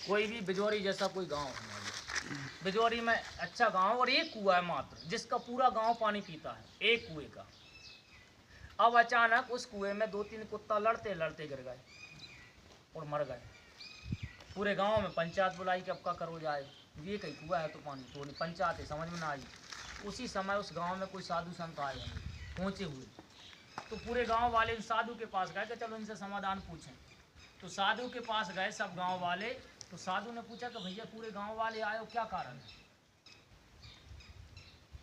कोई भी बिजौरी जैसा कोई गांव है, बिजौरी में अच्छा गांव और एक कुआं है मात्र, जिसका पूरा गांव पानी पीता है, एक कुएं का। अब अचानक उस कुएं में 2-3 कुत्ता लड़ते लड़ते गिर गए और मर गए। पूरे गांव में पंचायत बुलाई कि अब का करो जाए, ये कहीं कुआ है तो पानी तो नहीं, पंचायत है समझ में ना आई। उसी समय उस गांव में कोई साधु संत आए होंगे पहुँचे हुए, तो पूरे गांव वाले उस साधु के पास गए कि चलो इनसे समाधान पूछें। तो साधु के पास गए सब गांव वाले, तो साधु ने पूछा कि भैया पूरे गांव वाले आए हो, क्या कारण है?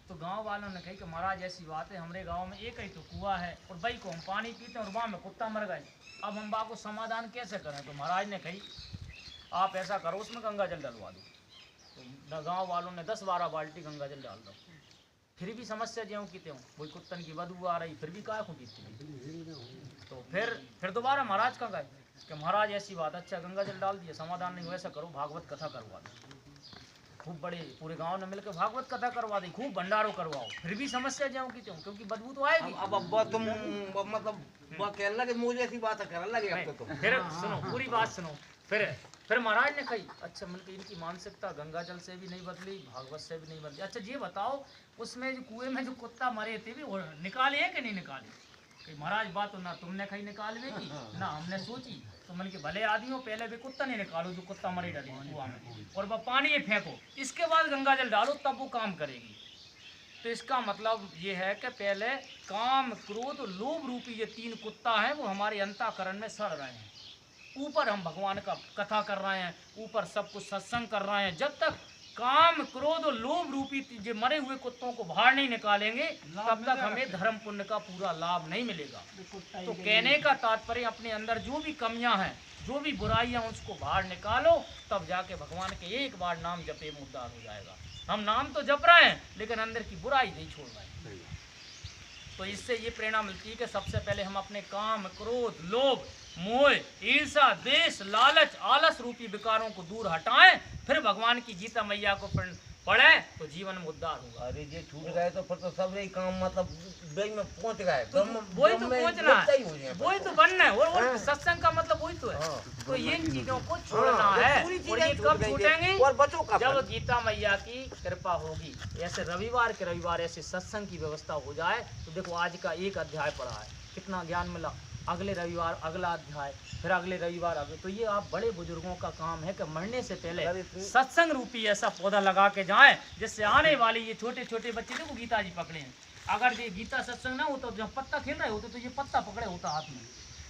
तो गांव वालों ने कही कि महाराज ऐसी बात है, हमारे गांव में एक ही तो कुआं है और भाई को हम पानी पीते हैं और वहाँ में कुत्ता मर गए, अब हम बा को समाधान कैसे करें? तो महाराज ने कही आप ऐसा करो उसमें गंगा जल डलवा दो। तो गांव वालों ने 10-12 बाल्टी गंगा जल डाल दो, फिर भी समस्या ज्यों की त्यों, कोई कुत्तन की बदबू आ रही, फिर भी काय को पीती। तो फिर दोबारा महाराज का गए कि महाराज ऐसी बात, अच्छा गंगा जल डाल दिया, समाधान नहीं हुआ, ऐसा करो भागवत कथा करवा दो। खूब बड़े पूरे गांव ने मिलकर भागवत कथा करवा दी, खूब भंडारो करवाओ, फिर भी समस्या ज्यों की त्यों, क्योंकि बदबू तो आएगी। अब तुम मतलब कहने लगे मुझे ऐसी बात करने लगे अब तो तुम। फिर सुनो पूरी बात सुनो। फिर महाराज ने कही अच्छा मतलब इनकी मानसिकता गंगा जल से भी नहीं बदली, भागवत से भी नहीं बदली। अच्छा ये बताओ उसमें जो कुएं में जो कुत्ता मरे थे भी वो निकाले हैं कि नहीं निकाले? कि महाराज बात तो ना तुमने कहीं निकालने की ना हमने सोची, तो मन के भले आदमी हो पहले भी कुत्ता नहीं निकालो जो कुत्ता मरे डाले कुआं में, और वह पानी ये फेंको, इसके बाद गंगा जल डालो तब वो काम करेगी। तो इसका मतलब ये है कि पहले काम क्रोध लोभ रूपी ये 3 कुत्ता हैं वो हमारे अंतःकरण में सड़ रहे हैं। ऊपर हम भगवान का कथा कर रहे हैं, ऊपर सब कुछ सत्संग कर रहे हैं, जब तक काम क्रोध और लोभ रूपी जो मरे हुए कुत्तों को बाहर नहीं निकालेंगे तब तक हमें धर्म पुण्य का पूरा लाभ नहीं मिलेगा। तो कहने का तात्पर्य अपने अंदर जो भी कमियां हैं, जो भी बुराइयां, उसको बाहर निकालो, तब जाके भगवान के एक बार नाम जपे में उद्धार हो जाएगा। हम नाम तो जप रहे हैं लेकिन अंदर की बुराई नहीं छोड़ रहे हैं। तो इससे ये प्रेरणा मिलती है कि सबसे पहले हम अपने काम क्रोध लोभ मोह ईर्षा द्वेष लालच आलस रूपी विकारों को दूर हटाएं, फिर भगवान की गीता मैया को पढ़े तो जीवन में उद्धार होगा। अरे ये छूट गए तो फिर तो सब यही काम मतलब वही में पहुंच गए, वही तो पहुंचना है, वही तो बनना है, और सत्संग का मतलब वही तो है। तो इन चीजों को छोड़ना है, और ये कब छूटेंगे? और बच्चों का जब गीता मैया की कृपा होगी। ऐसे रविवार के रविवार ऐसे सत्संग की व्यवस्था हो जाए तो देखो आज का एक अध्याय पढ़ा है, कितना ज्ञान मिला, अगले रविवार अगला अध्याय, फिर अगले रविवार अगले। तो ये आप बड़े बुजुर्गों का काम है कि मरने से पहले सत्संग रूपी ऐसा पौधा लगा के जाएं जिससे आने वाली ये छोटे छोटे बच्चे देखो गीता जी पकड़े हैं, अगर ये गीता सत्संग ना हो तो जब पत्ता खेल रहे होते तो ये पत्ता पकड़े होता हाथ में।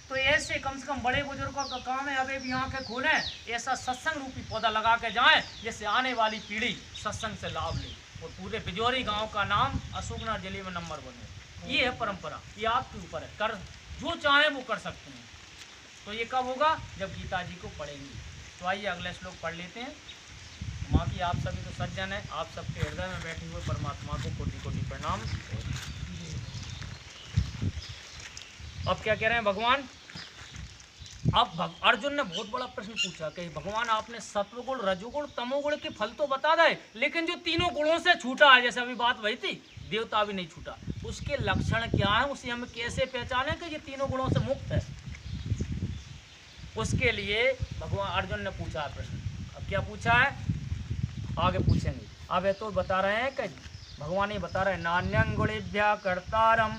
तो ऐसे कम से कम बड़े बुजुर्गों का काम है अभी भी आंखें खोलें, ऐसा सत्संग रूपी पौधा लगा के जाएं जिससे आने वाली पीढ़ी सत्संग से लाभ ले और पूरे बिजौरी गाँव का नाम अशोकनगर जिले में नंबर बने। ये है परंपरा, ये आपके ऊपर है, कर जो चाहे वो कर सकते हैं। तो ये कब होगा? जब गीता जी को पढ़ेंगे। तो आइए अगले श्लोक पढ़ लेते हैं। माँ की आप सभी तो सज्जन है, आप सबके हृदय में बैठे हुए परमात्मा को कोटि कोटि प्रणाम। अब क्या कह रहे हैं भगवान? अब अर्जुन ने बहुत बड़ा प्रश्न पूछा कि भगवान आपने सत्वगुण रजोगुण तमोगुण के फल तो बता दे, लेकिन जो तीनों गुणों से छूटा है, जैसे अभी बात वही थी, देवता भी नहीं छूटा, उसके लक्षण क्या है, उसे हम कैसे पहचाने कि ये तीनों गुणों से मुक्त है? उसके लिए भगवान अर्जुन ने पूछा है प्रश्न। अब क्या पूछा है आगे पूछेंगे। अब ये तो बता रहे हैं कि भगवान ये बता रहे हैं नान्यं गुणेभ्यः कर्तारम्